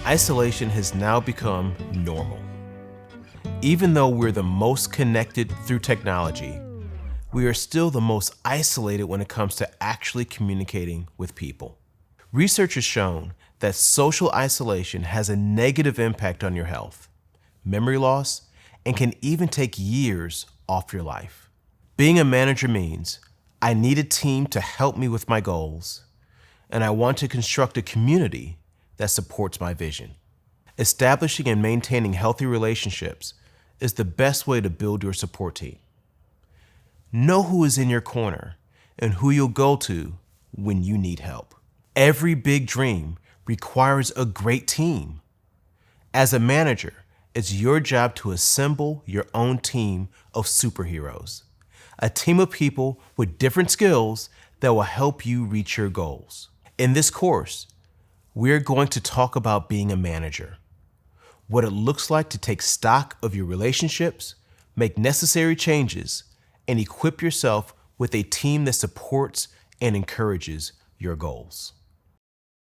isolation has now become normal. Even though we're the most connected through technology, we are still the most isolated when it comes to actually communicating with people. Research has shown that social isolation has a negative impact on your health, memory loss, and can even take years off your life. Being a manager means I need a team to help me with my goals, and I want to construct a community that supports my vision. Establishing and maintaining healthy relationships is the best way to build your support team. Know who is in your corner and who you'll go to when you need help. Every big dream requires a great team. As a manager, it's your job to assemble your own team of superheroes, a team of people with different skills that will help you reach your goals. In this course, we're going to talk about being a manager, what it looks like to take stock of your relationships, make necessary changes, and equip yourself with a team that supports and encourages your goals.